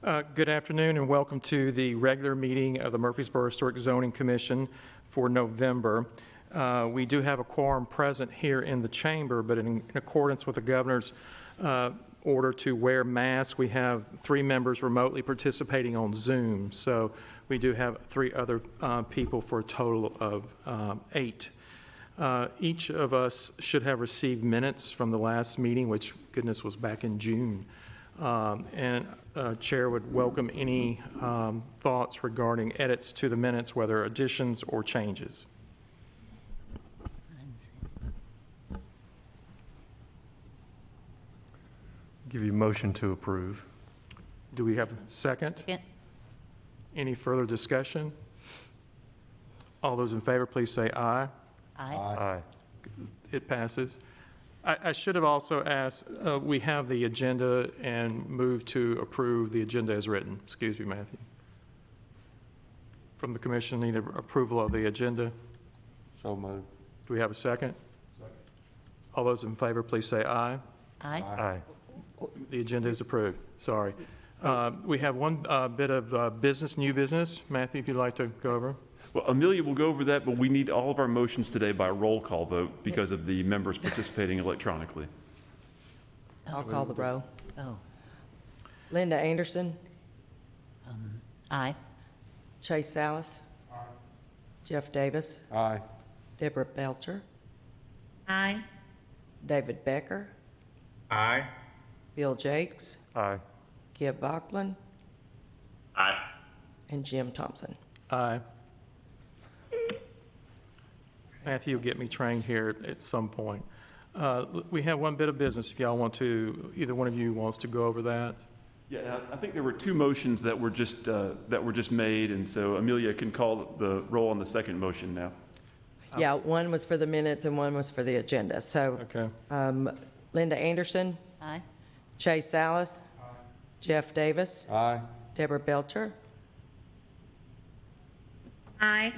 Good afternoon and welcome to the regular meeting of the Murfreesboro Historic Zoning Commission for November. We do have a quorum present here in the chamber, but in accordance with the governor's order to wear masks, we have 3 members remotely participating on Zoom. So we do have 3 other people for a total of 8. Each of us should have received minutes from the last meeting, which, goodness, was back in June. Chair would welcome any thoughts regarding edits to the minutes, whether additions or changes. Give you a motion to approve. Do we have a second? Second. Any further discussion? All those in favor, please say aye. Aye. Aye. It passes. I should have also asked, we have the agenda and move to approve the agenda as written. Excuse me, Matthew. From the commission, need approval of the agenda. So moved. Do we have a second? Second. All those in favor, please say aye. Aye. Aye. The agenda is approved. Sorry. We have one bit of business, new business. Matthew, if you'd like to go over. Well, Amelia will go over that, but we need all of our motions today by roll call vote because of the members participating electronically. I'll call the roll. Oh. Linda Anderson, Aye. Chase Salas, Jeff Davis, Aye. Deborah Belcher, Aye. David Becker, Aye. Bill Jakes, Aye. Gib Bachman, Aye. and Jim Thompson. Aye. Matthew will get me trained here at some point. We have one bit of business if y'all want to, either one of you wants to go over that. Yeah, I think there were 2 motions that were just made, and so Amelia can call the roll on the second motion now. Yeah, one was for the minutes and one was for the agenda. So Okay. Linda Anderson, Aye. Chase Salas, Jeff Davis, Aye. Deborah Belcher, Aye.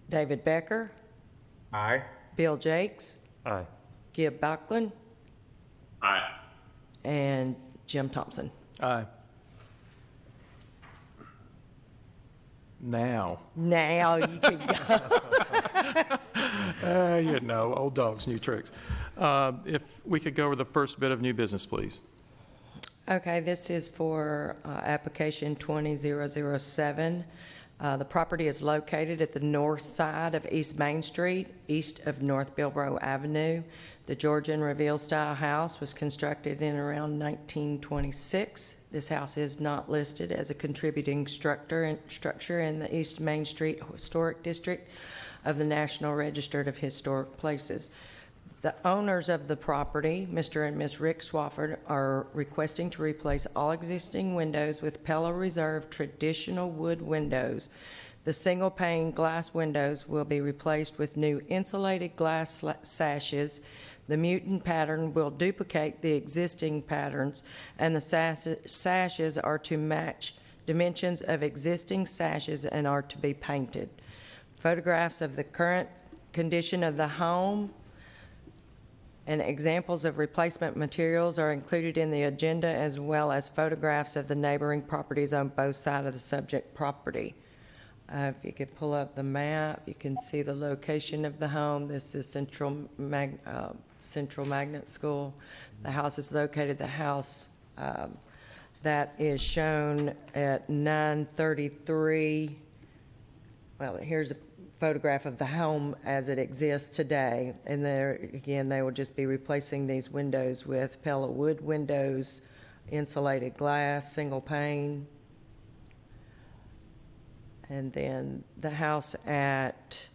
David Becker, Aye. Bill Jakes, Aye. Gib Bachman, Aye. and Jim Thompson. Aye. Now, Now you can go. you know, old dogs, new tricks. If we could go over the first bit of new business, please. Okay, this is for application 20007. The property is located at the north side of East Main Street, east of North Bilbro Avenue. The Georgian Reveal style house was constructed in around 1926. This house is not listed as a contributing structure in the East Main Street Historic District of the National Register of Historic Places. The owners of the property, Mr. and Ms. Rick Swafford, are requesting to replace all existing windows with Pella Reserve traditional wood windows. The single-pane glass windows will be replaced with new insulated glass sashes. The mutant pattern will duplicate the existing patterns, and the sashes are to match dimensions of existing sashes and are to be painted. Photographs of the current condition of the home and examples of replacement materials are included in the agenda, as well as photographs of the neighboring properties on both sides of the subject property. If you could pull up the map, you can see the location of the home. This is Central Magnet School. The house is located, the house that is shown at 933. Well, here's a photograph of the home as it exists today, and there again they will just be replacing these windows with Pella wood windows, insulated glass, single pane. And then the house at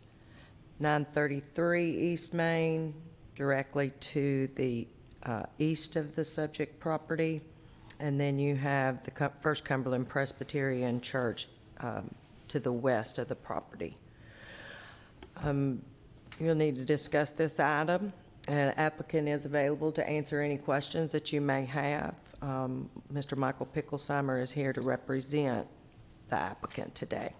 933 East Main, directly to the east of the subject property, and then you have the First Cumberland Presbyterian Church to the west of the property. You'll need to discuss this item. An applicant is available to answer any questions that you may have. Mr. Michael Picklesheimer is here to represent the applicant today.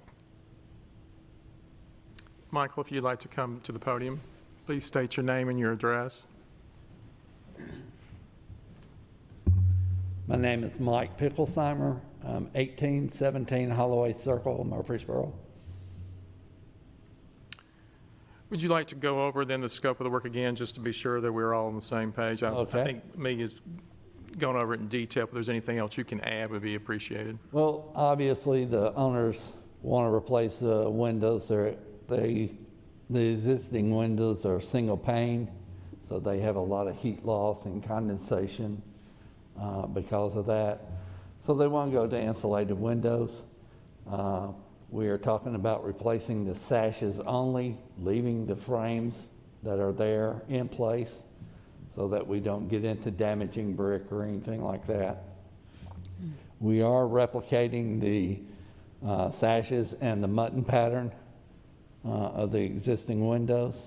Michael, if you'd like to come to the podium, please state your name and your address. My name is Mike Picklesheimer. I'm 1817 Holloway Circle, Murfreesboro. Would you like to go over then the scope of the work again, just to be sure that we're all on the same page? I Okay. think Meg has gone over it in detail. If there's anything else you can add, would be appreciated. Well, obviously, the owners want to replace the windows. The existing windows are single pane, so they have a lot of heat loss and condensation because of that. So they want to go to insulated windows. We are talking about replacing the sashes only, leaving the frames that are there in place so that we don't get into damaging brick or anything like that. We are replicating the sashes and the mutton pattern of the existing windows.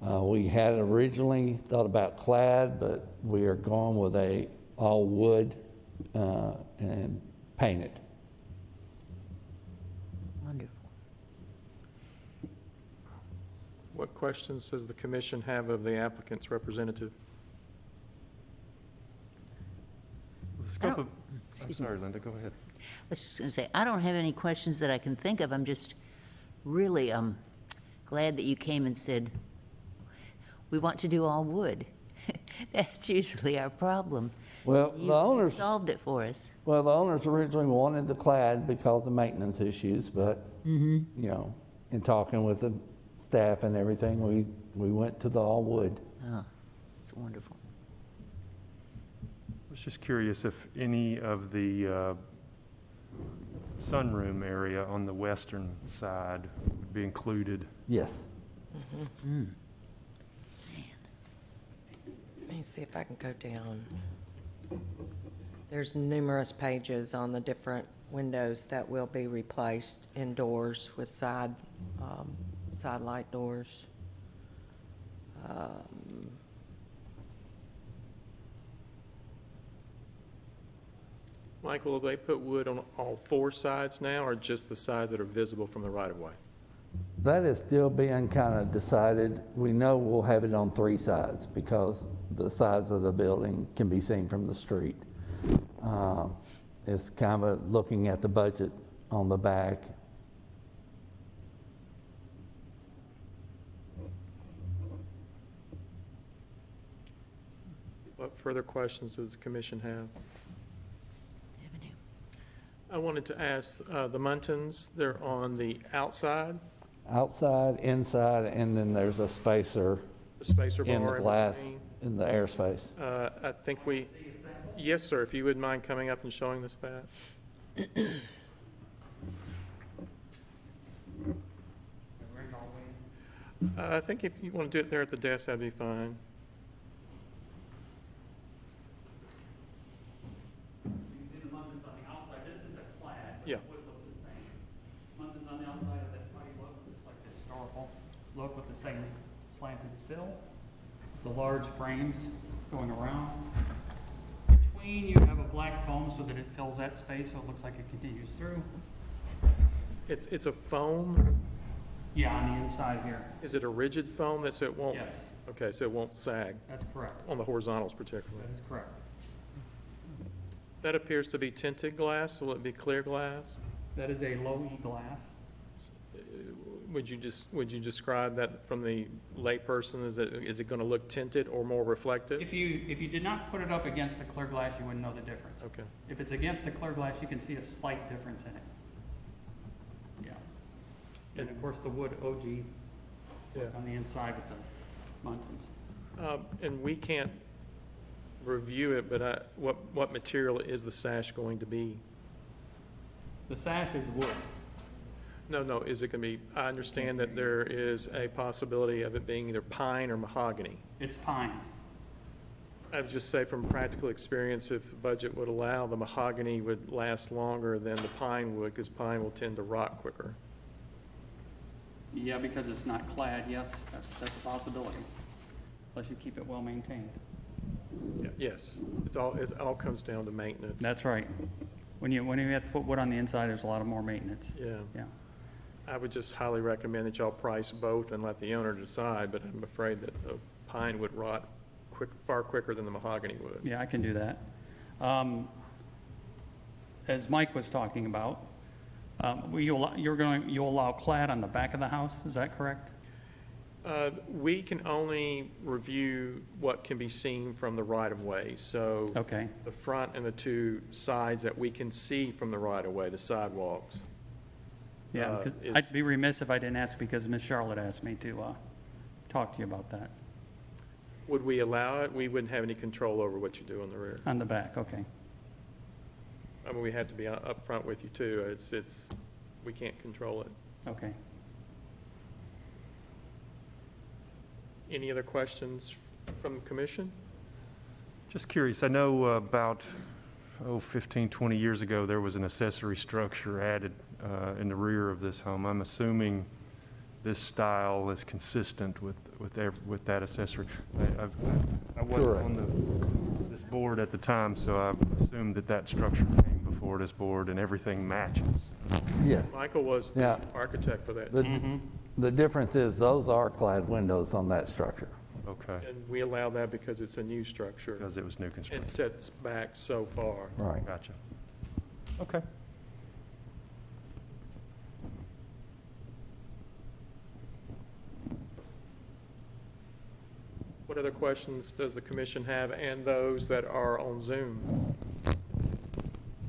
We had originally thought about clad, but we are going with a all wood and painted. Wonderful. What questions does the commission have of the applicant's representative? The scope of, I'm Excuse me. sorry, Linda, go ahead. I was just going to say, I don't have any questions that I can think of. I'm just really glad that you came and said, we want to do all wood. That's usually our problem. Well, You the owners, solved it for us. well, the owners originally wanted the clad because of maintenance issues, but you know, in talking with the staff and everything, we went to the all wood. Oh, it's wonderful. I was just curious if any of the sunroom area on the western side would be included. Yes. Let me see if I can go down. There's numerous pages on the different windows that will be replaced indoors with side light doors. Michael, will they put wood on all four sides now, or just the sides that are visible from the right-of-way? That is still being kind of decided. We know we'll have it on three sides because the sides of the building can be seen from the street. It's kind of looking at the budget on the back. What further questions does the commission have? Avenue. I wanted to ask the Muntins, they're on the outside, Outside, inside, and then there's a spacer the spacer bar in the in glass, between. in the airspace. I think yes, sir, if you wouldn't mind coming up and showing us that. I think if you want to do it there at the desk, that'd be fine. The muntins on the outside, this is a clad, but Yeah. the wood looks the same. Muntins on the outside of that muddy look, looks like the historical look with the same slanted sill, the large frames going around. Between, you have a black foam so that it fills that space, so it looks like it continues through. It's a foam? Yeah, on the inside here. Is it a rigid foam that so it won't? Yes, Okay, so it won't sag, that's correct. on the horizontals particularly. That is correct. That appears to be tinted glass. Will it be clear glass? That is a low E glass. Would you describe that from the layperson? Is it going to look tinted or more reflective? If you did not put it up against the clear glass, you wouldn't know the difference. Okay. If it's against the clear glass, you can see a slight difference in it. Yeah. And of course, the wood OG Yeah. on the inside with the muntins. And we can't review it, but what material is the sash going to be? The sash is wood. No, is it going to be, I understand that there is a possibility of it being either pine or mahogany. It's pine. I would just say from practical experience, if the budget would allow, the mahogany would last longer than the pine would, because pine will tend to rot quicker. Yeah, because it's not clad, yes, that's a possibility. Unless you keep it well maintained. Yes, it all comes down to maintenance. That's right. When you have to put wood on the inside, there's a lot of more maintenance. Yeah. Yeah. I would just highly recommend that y'all price both and let the owner decide, but I'm afraid that pine would rot far quicker than the mahogany would. Yeah, I can do that. as Mike was talking about, you'll allow clad on the back of the house, is that correct? We can only review what can be seen from the right-of-way. So Okay, the front and the two sides that we can see from the right-of-way, the sidewalks. yeah, 'cause is- I'd be remiss if I didn't ask because Ms. Charlotte asked me to talk to you about that, Would we allow it? We wouldn't have any control over what you do on the rear. on the back, okay. I mean, we have to be upfront with you too. We can't control it. Okay. Any other questions from the commission? Just curious, I know about, 15, 20 years ago, there was an accessory structure added in the rear of this home. I'm assuming this style is consistent with that accessory. I wasn't Correct. on this board at the time, so I assumed that structure came before this board and everything matches. Yes. Michael was the Yeah. architect for that, The difference is those are clad windows on that structure. Okay, and we allow that because it's a new structure. because it was new It construction. sets back so far. Right. Gotcha. Okay. What other questions does the commission have, and those that are on Zoom?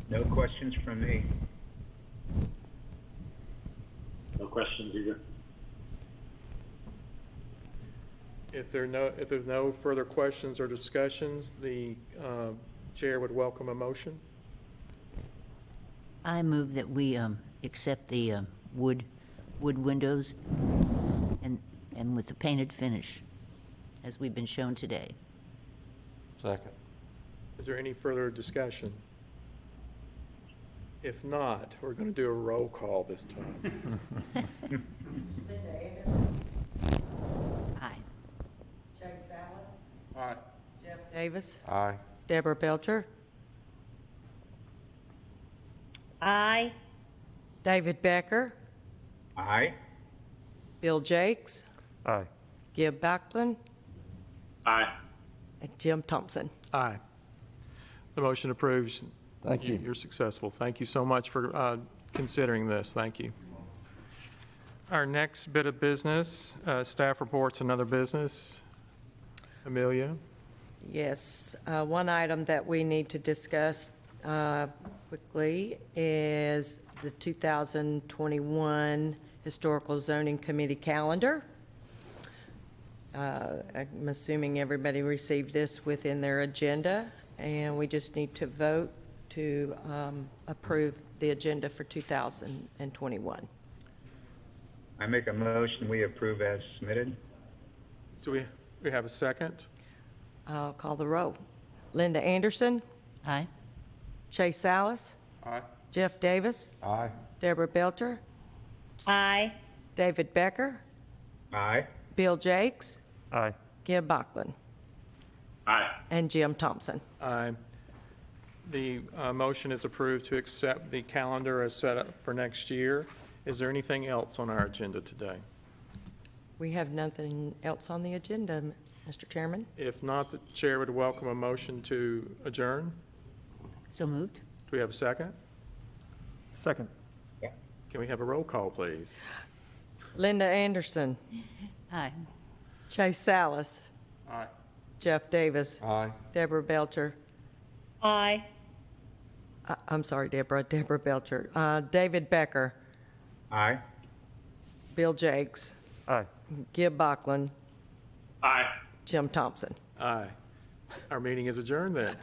No questions from me. No questions either. If there's no further questions or discussions, the chair would welcome a motion. I move that we accept the wood windows and with the painted finish, as we've been shown today. Second. Is there any further discussion? If not, we're going to do a roll call this time. Aye. Chase Salas. Aye. Jeff Davis. Aye. Deborah Belcher. Aye. David Becker. Aye. Bill Jakes. Aye. Gib Backlund. Aye. And Jim Thompson. Aye. The motion approves. Thank you. You're successful. Thank you so much for considering this. Thank you. Our next bit of business, staff reports and other business. Amelia? Yes, one item that we need to discuss quickly is the 2021 Historical Zoning Committee calendar. I'm assuming everybody received this within their agenda, and we just need to vote to approve the agenda for 2021. I make a motion, we approve as submitted. Do we have a second? I'll call the roll. Linda Anderson, Aye. Chase Salas, Aye. Jeff Davis, Aye. Deborah Belcher, Aye. David Becker, Aye. Bill Jakes, Aye. Gib Backlund, Aye. and Jim Thompson. Aye. The motion is approved to accept the calendar as set up for next year. Is there anything else on our agenda today? We have nothing else on the agenda, Mr. Chairman. If not, the chair would welcome a motion to adjourn. So moved? Do we have a second? Second. Can we have a roll call, please? Linda Anderson, Aye. Chase Salas, Aye. Jeff Davis, Aye. Deborah Belcher, Aye. I'm sorry, Deborah Belcher, David Becker, Aye. Bill Jakes, Aye. Gib Backlund, Aye. Jim Thompson. Aye. Our meeting is adjourned then.